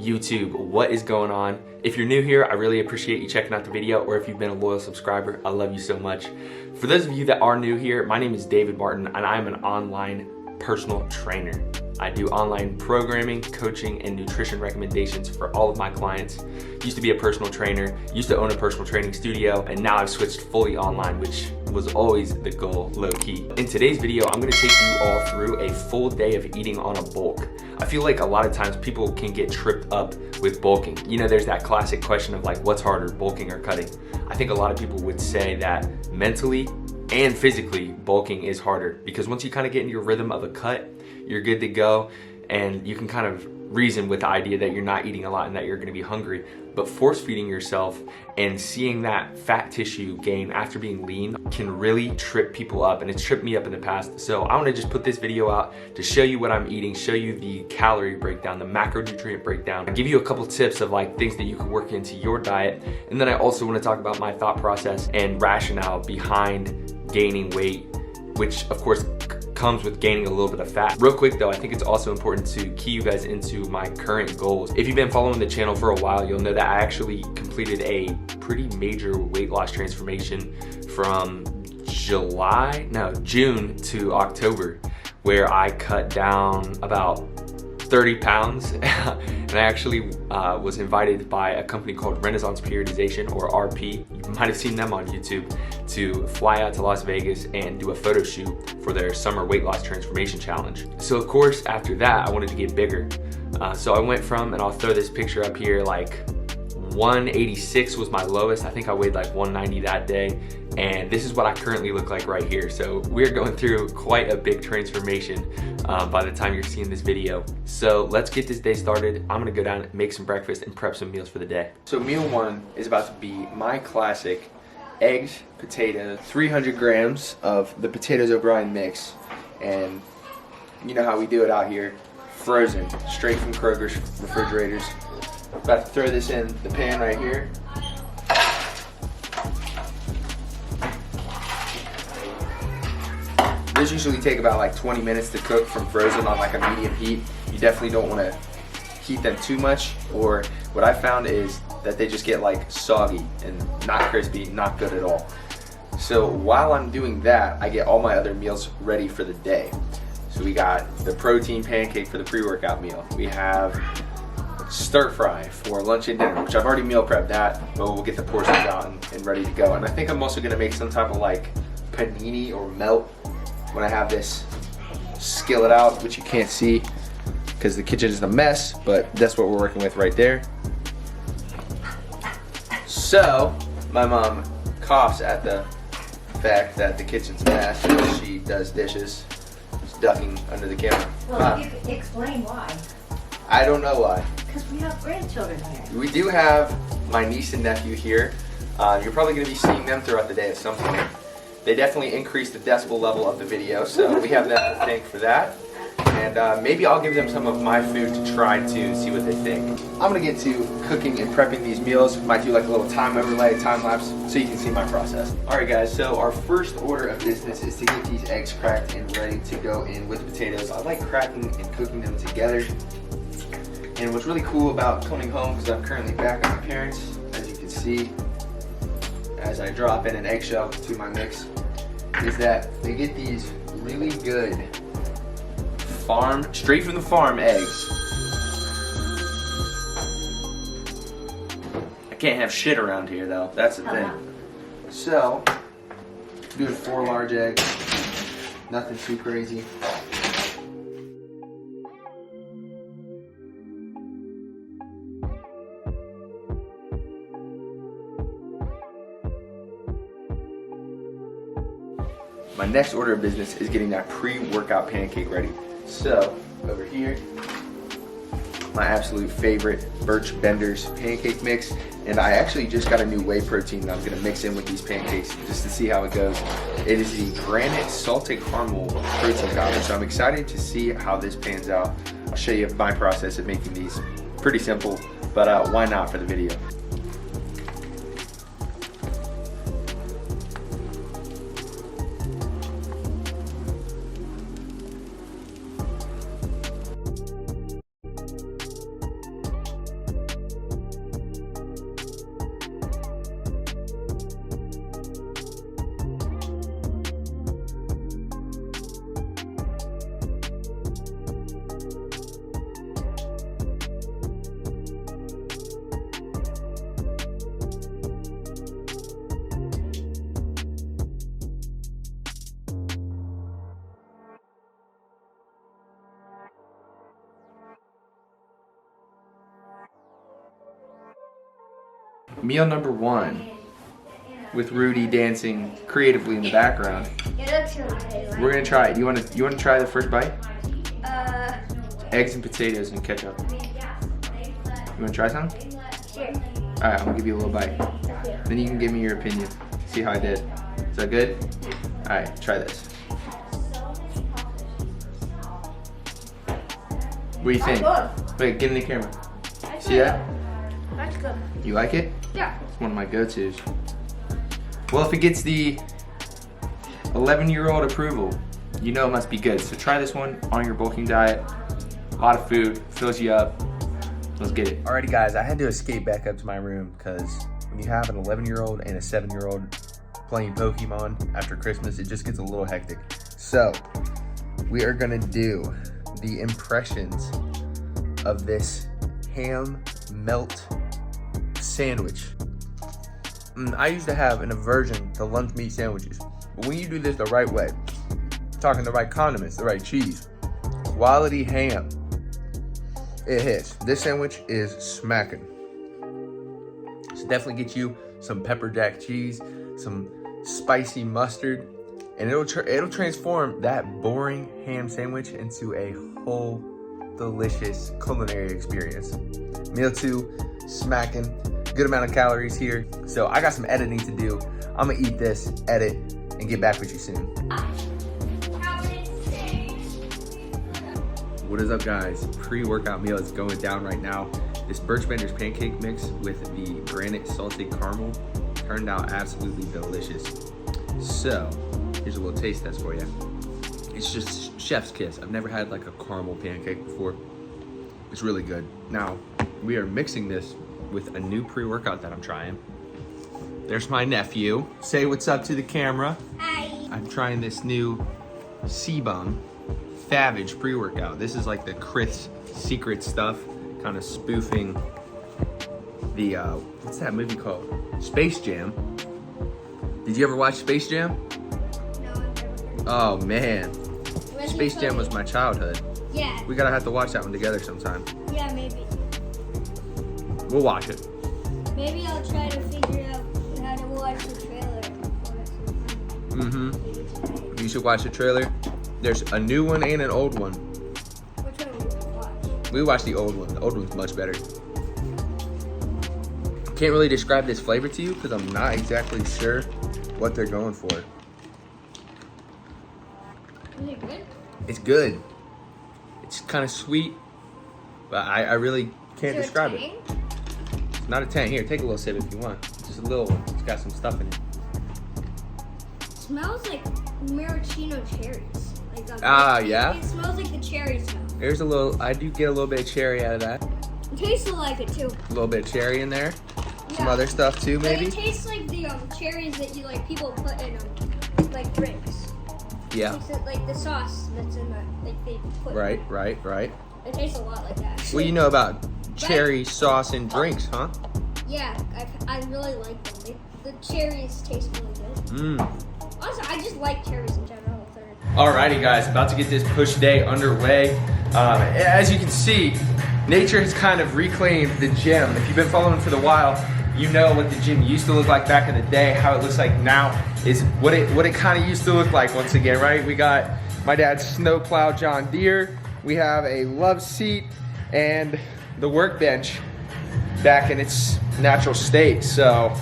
YouTube, what is going on? If you're new here, I really appreciate you checking out the video, or if you've been a loyal subscriber, I love you so much. For those of you that are new here, my name is David Martin and I'm an online personal trainer. I do online programming, coaching, and nutrition recommendations for all of my clients. Used to be a personal trainer, used to own a personal training studio, and now I've switched fully online, which was always the goal, low key. In today's video, I'm gonna take you all through a full day of eating on a bulk. I feel like a lot of times people can get tripped up with bulking. You know, there's that classic question of like, what's harder, bulking or cutting? I think a lot of people would say that mentally and physically, bulking is harder, because once you kind of get into your rhythm of a cut, you're good to go, and you can kind of reason with the idea that you're not eating a lot and that you're gonna be hungry. But force feeding yourself and seeing that fat tissue gain after being lean can really trip people up, and it's tripped me up in the past. So I wanna just put this video out to show you what I'm eating, show you the calorie breakdown, the macronutrient breakdown, give you a couple tips of like things that you can work into your diet. And then I also wanna talk about my thought process and rationale behind gaining weight, which of course comes with gaining a little bit of fat. Real quick though, I think it's also important to key you guys into my current goals. If you've been following the channel for a while, you'll know that I actually completed a pretty major weight loss transformation from June to October, where I cut down about 30 pounds. And I actually was invited by a company called Renaissance Periodization, or RP. You might have seen them on YouTube, to fly out to Las Vegas and do a photo shoot for their summer weight loss transformation challenge. So of course, after that, I wanted to get bigger. So I went from, and I'll throw this picture up here, like 186 was my lowest. I think I weighed like 190 that day. And this is what I currently look like right here. So we're going through quite a big transformation by the time you're seeing this video. So let's get this day started. I'm gonna go down, make some breakfast, and prep some meals for the day. So meal one is about to be my classic eggs, potatoes, 300 grams of the potatoes O'Brien mix. And you know how we do it out here, frozen, straight from Kroger's refrigerators. About to throw this in the pan right here. These usually take about like 20 minutes to cook from frozen on like a medium heat. You definitely don't want to heat them too much, or what I found is that they just get like soggy and not crispy, not good at all. So while I'm doing that, I get all my other meals ready for the day. So we got the protein pancake for the pre-workout meal. We have stir fry for lunch and dinner, which I've already meal prepped that, but we'll get the portions out and ready to go. And I think I'm also gonna make some type of like panini or melt when I have this skillet out, which you can't see because the kitchen is a mess, but that's what we're working with right there. So my mom coughs at the fact that the kitchen's a mess as she does dishes. She's ducking under the camera. Well, explain why. I don't know why. Because we have grandchildren here. We do have my niece and nephew here. You're probably going to be seeing them throughout the day at some point. They definitely increased the decibel level of the video, so we have them to thank for that. And maybe I'll give them some of my food to try to see what they think. I'm going to get to cooking and prepping these meals. Might do like a little time overlay, time lapse, so you can see my process. Alright guys, so our first order of business is to get these eggs cracked and ready to go in with the potatoes. I like cracking and cooking them together. And what's really cool about coming home, because I'm currently back at my parents', as you can see, as I drop in an eggshell to my mix, is that they get these really good straight from the farm eggs. I can't have shit around here though, that's the thing. So, do 4 large eggs, nothing too crazy. My next order of business is getting that pre-workout pancake ready. So, over here, my absolute favorite Birch Bender's pancake mix. And I actually just got a new whey protein that I'm gonna mix in with these pancakes just to see how it goes. It is the Granite Salted Caramel protein powder, so I'm excited to see how this pans out. I'll show you my process of making these. Pretty simple, but why not for the video? Meal number 1 with Rudy dancing creatively in the background. It looks really good. We're gonna try it. You wanna try the first bite? Eggs and potatoes and ketchup. You wanna try some? Sure. Alright, I'm gonna give you a little bite. Then you can give me your opinion. See how I did. Is that good? Alright, try this. What do you think? That's good. Wait, get in the camera. That's See that? That's good. You like it? Yeah. It's one of my go-tos. Well, if it gets the 11-year-old approval, you know it must be good. So try this one on your bulking diet. A lot of food, fills you up. Let's get it. Alrighty guys, I had to escape back up to my room because when you have an 11-year-old and a 7-year-old playing Pokemon after Christmas, it just gets a little hectic. So we are gonna do the impressions of this ham melt sandwich. I used to have an aversion to lunch meat sandwiches, but when you do this the right way, talking the right condiments, the right cheese, quality ham, it hits. This sandwich is smacking. So definitely get you some pepper jack cheese, some spicy mustard, and it'll transform that boring ham sandwich into a whole delicious culinary experience. Meal 2, smacking, good amount of calories here. So I got some editing to do. I'm gonna eat this, edit, and get back with you soon. What is up guys? Pre-workout meal is going down right now. This Birch Benders pancake mix with the granite salted caramel turned out absolutely delicious. So, here's a little taste test for you. It's just chef's kiss. I've never had like a caramel pancake before. It's really good. Now, we are mixing this with a new pre-workout that I'm trying. There's my nephew. Say what's up to the camera. Hi. I'm trying this new Sebum Favage pre-workout. This is like the Chris secret stuff, kind of spoofing the, what's that movie called? Space Jam. Did you ever watch Space Jam? No, I've never heard. Oh man, Where's Space your Jam phone? was my childhood. Yeah. We gotta have to watch that one together sometime. Yeah, maybe. We'll watch it. Maybe I'll try to figure out how to watch the trailer. You should watch the trailer. There's a new one and an old one. Which one will we watch? We watched the old one. The old one's much better. Can't really describe this flavor to you because I'm not exactly sure what they're going for. Is it good? It's good. It's kind of sweet, but I really can't Is there a describe it. tang? It's not a 10. Here, take a little sip if you want. Just a little one. It's got some stuff in it. It smells like maraschino cherries. Like yeah? It smells like the cherry smell. There's a little, I do get a little bit of cherry out of that. It tastes like it too. A little bit of cherry in there. Some Yeah. other stuff too, Like, maybe? it tastes like the cherries that you like people put in like drinks. Yeah. It tastes like the sauce that's in the like they put. Right. It tastes a lot like that. What do you know about cherry sauce in drinks, huh? Yeah, I really like them. The cherries taste really good. Also, I just like cherries in general. Alrighty guys, about to get this push day underway. As you can see, nature has kind of reclaimed the gym. If you've been following for a while, you know what the gym used to look like back in the day. How it looks like now is what it kind of used to look like once again, right? We got my dad's snowplow John Deere. We have a love seat and the workbench back in its natural state. So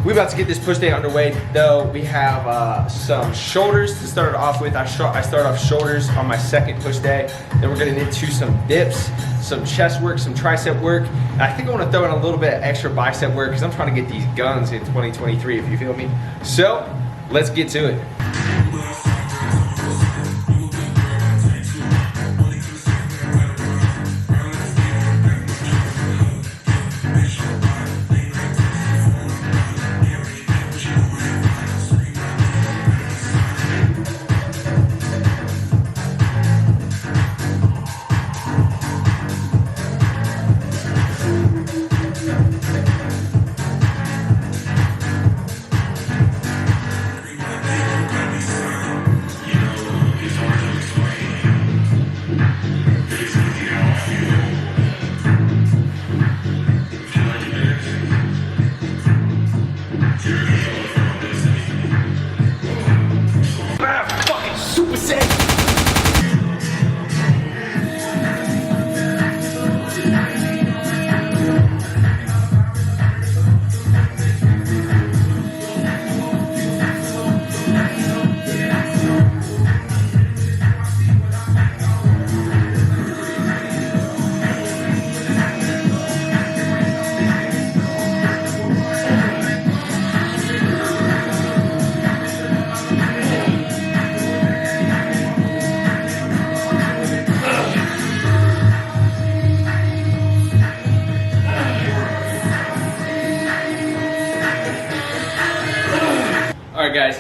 we're about to get this push day underway, though. We have some shoulders to start it off with. I start off shoulders on my second push day. Then we're gonna get into some dips, some chest work, some tricep work. And I think I wanna throw in a little bit of extra bicep work because I'm trying to get these guns in 2023, if you feel me. So, let's get to it.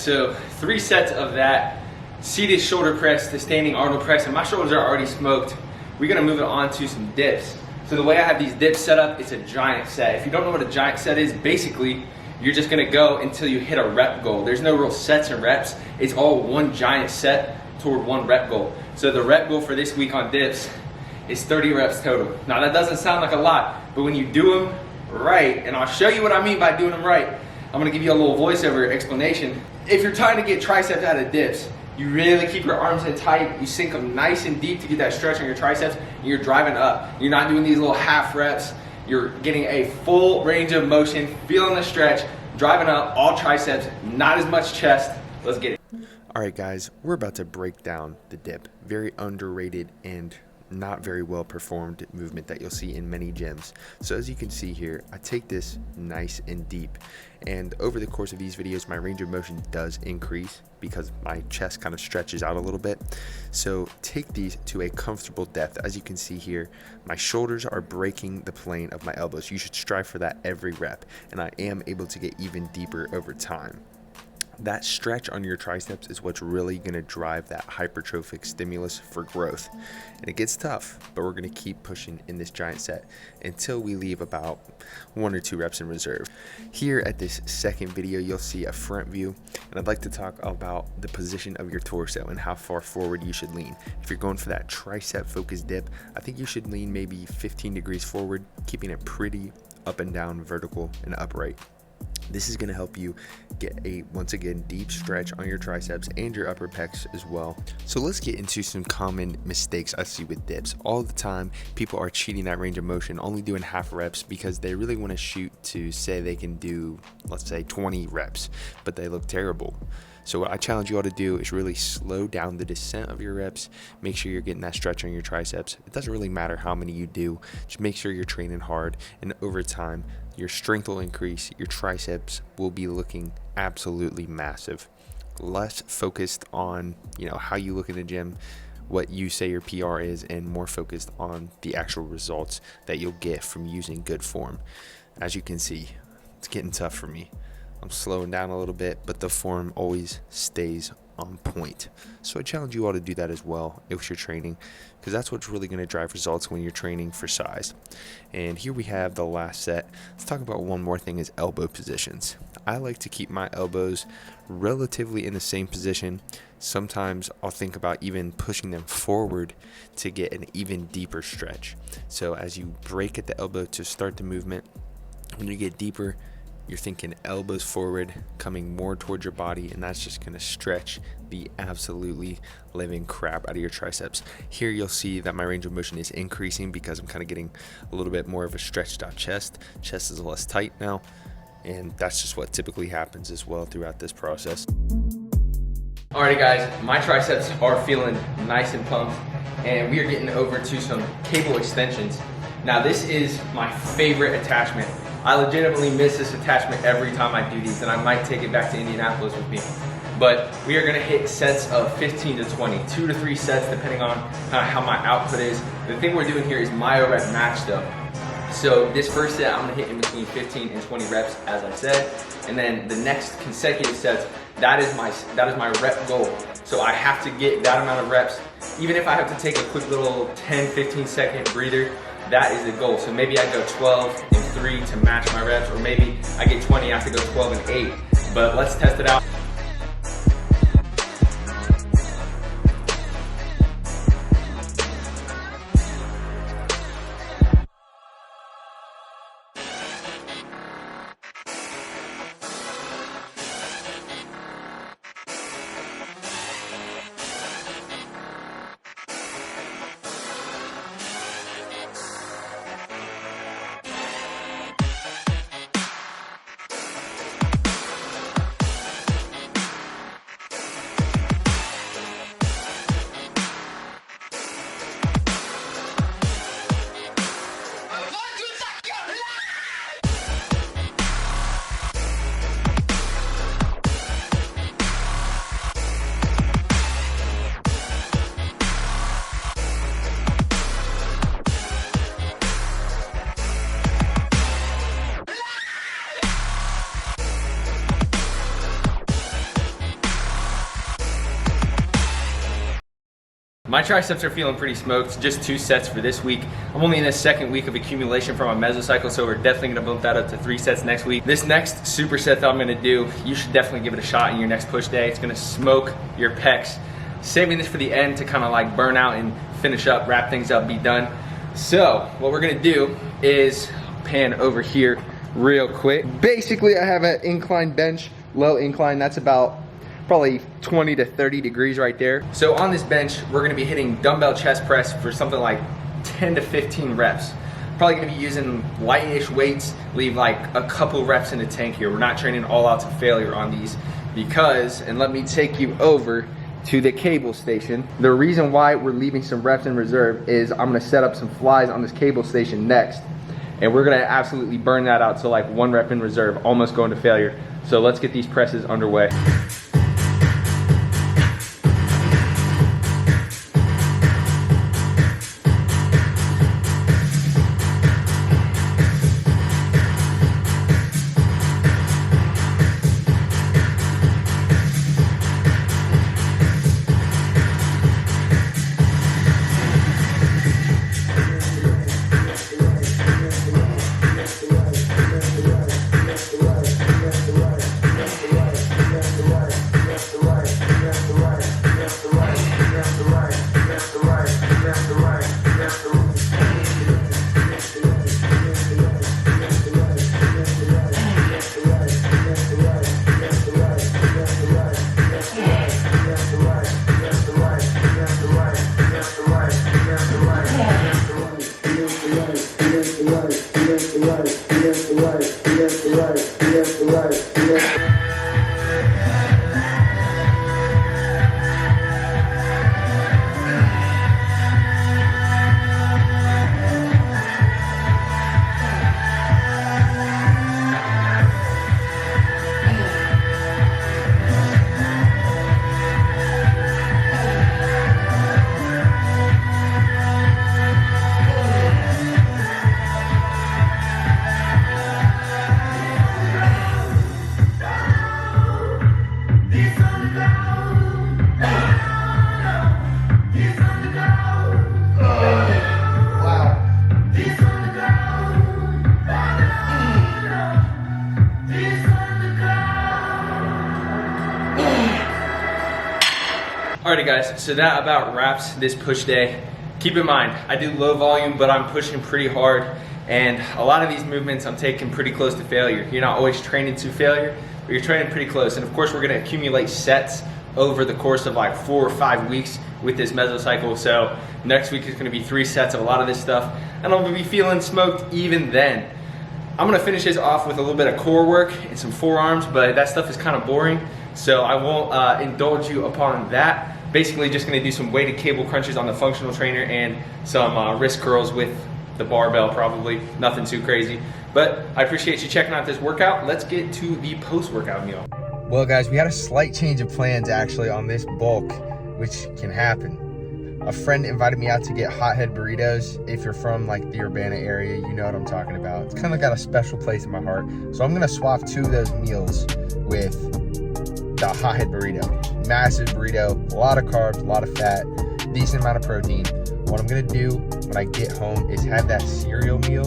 so 3 sets of that seated shoulder press to standing Arnold press, and my shoulders are already smoked. We're gonna move it on to some dips. So the way I have these dips set up, it's a giant set. If you don't know what a giant set is, basically, you're just gonna go until you hit a rep goal. There's no real sets and reps. It's all one giant set toward one rep goal. So the rep goal for this week on dips is 30 reps total. Now that doesn't sound like a lot, but when you do them right, and I'll show you what I mean by doing them right, I'm gonna give you a little voiceover explanation. If you're trying to get triceps out of dips, you really keep your arms in tight, you sink them nice and deep to get that stretch on your triceps, and you're driving up. You're not doing these little half reps. You're getting a full range of motion, feeling the stretch, driving up, all triceps, not as much chest. Let's get it. All right, guys, we're about to break down the dip. Very underrated and not very well performed movement that you'll see in many gyms. So as you can see here, I take this nice and deep, and over the course of these videos my range of motion does increase because my chest kind of stretches out a little bit. So take these to a comfortable depth. As you can see here, my shoulders are breaking the plane of my elbows. You should strive for that every rep, and I am able to get even deeper over time. That stretch on your triceps is what's really going to drive that hypertrophic stimulus for growth. And it gets tough, but we're going to keep pushing in this giant set until we leave about 1 or 2 reps in reserve. Here at this second video, you'll see a front view, and I'd like to talk about the position of your torso and how far forward you should lean. If you're going for that tricep focused dip, I think you should lean maybe 15 degrees forward, keeping it pretty up and down, vertical and upright. This is going to help you get a, once again, deep stretch on your triceps and your upper pecs as well. So let's get into some common mistakes I see with dips. All the time, people are cheating that range of motion, only doing half reps because they really want to shoot to say they can do, let's say, 20 reps, but they look terrible. So what I challenge you all to do is really slow down the descent of your reps. Make sure you're getting that stretch on your triceps. It doesn't really matter how many you do. Just make sure you're training hard, and over time, your strength will increase. Your triceps will be looking absolutely massive. Less focused on, how you look in the gym, what you say your PR is, and more focused on the actual results that you'll get from using good form. As you can see, it's getting tough for me. I'm slowing down a little bit, but the form always stays on point. So I challenge you all to do that as well if you're training, because that's what's really going to drive results when you're training for size. And here we have the last set. Let's talk about one more thing, is elbow positions. I like to keep my elbows relatively in the same position. Sometimes I'll think about even pushing them forward to get an even deeper stretch. So as you break at the elbow to start the movement, when you get deeper, you're thinking elbows forward, coming more towards your body, and that's just going to stretch the absolutely living crap out of your triceps. Here you'll see that my range of motion is increasing because I'm kind of getting a little bit more of a stretched out chest. Chest is less tight now, and that's just what typically happens as well throughout this process. Alrighty guys, my triceps are feeling nice and pumped, and we are getting over to some cable extensions. Now this is my favorite attachment. I legitimately miss this attachment every time I do these, and I might take it back to Indianapolis with me. But we are gonna hit sets of 15 to 20, 2 to 3 sets depending on how my output is. The thing we're doing here is myo rep matched up. So this first set, I'm gonna hit in between 15 and 20 reps, as I said. And then the next consecutive sets, that is my rep goal. So I have to get that amount of reps. Even if I have to take a quick little 10, 15 second breather, that is the goal. So maybe I go 12 and 3 to match my reps, or maybe I get 20, I have to go 12 and 8. But let's test it out. My triceps are feeling pretty smoked, just 2 sets for this week. I'm only in the 2nd week of accumulation for my mesocycle, so we're definitely gonna bump that up to 3 sets next week. This next superset that I'm gonna do, you should definitely give it a shot in your next push day. It's gonna smoke your pecs. Saving this for the end to kind of like burn out and finish up, wrap things up, be done. So what we're gonna do is pan over here real quick. Basically, I have an incline bench, low incline. That's about probably 20 to 30 degrees right there. So on this bench, we're gonna be hitting dumbbell chest press for something like 10 to 15 reps. Probably gonna be using light-ish weights, leave like a couple reps in the tank here. We're not training all out to failure on these because, and let me take you over to the cable station. The reason why we're leaving some reps in reserve is I'm gonna set up some flies on this cable station next, and we're gonna absolutely burn that out to like 1 rep in reserve, almost going to failure. So let's get these presses underway. Alrighty guys, so that about wraps this push day. Keep in mind, I do low volume, but I'm pushing pretty hard, and a lot of these movements I'm taking pretty close to failure. You're not always training to failure, but you're training pretty close. And of course, we're gonna accumulate sets over the course of like 4 or 5 weeks with this mesocycle. So next week is gonna be 3 sets of a lot of this stuff, and I'm gonna be feeling smoked even then. I'm gonna finish this off with a little bit of core work and some forearms, but that stuff is kind of boring, so I won't indulge you upon that. Basically just gonna do some weighted cable crunches on the functional trainer and some wrist curls with the barbell probably. Nothing too crazy. But I appreciate you checking out this workout. Let's get to the post-workout meal. Well guys, we had a slight change of plans actually on this bulk, which can happen. A friend invited me out to get hothead burritos. If you're from like the Urbana area, you know what I'm talking about. It's kind of got a special place in my heart. So I'm gonna swap 2 of those meals with the hothead burrito. Massive burrito, a lot of carbs, a lot of fat, decent amount of protein. What I'm gonna do when I get home is have that cereal meal,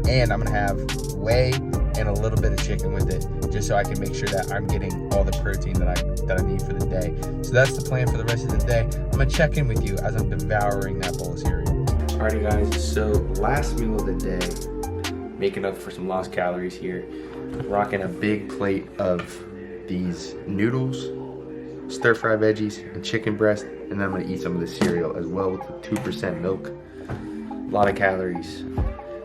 and I'm gonna have whey and a little bit of chicken with it, just so I can make sure that I'm getting all the protein that I need for the day. So that's the plan for the rest of the day. I'm gonna check in with you as I'm devouring that bowl of cereal. Alrighty guys, so last meal of the day, making up for some lost calories here. Rocking a big plate of these noodles, stir-fry veggies, and chicken breast, and then I'm gonna eat some of the cereal as well with the 2% milk. A lot of calories.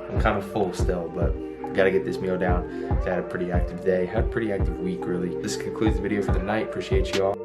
I'm kind of full still, but gotta get this meal down. I had a pretty active day, had a pretty active week really. This concludes the video for the night. Appreciate you all.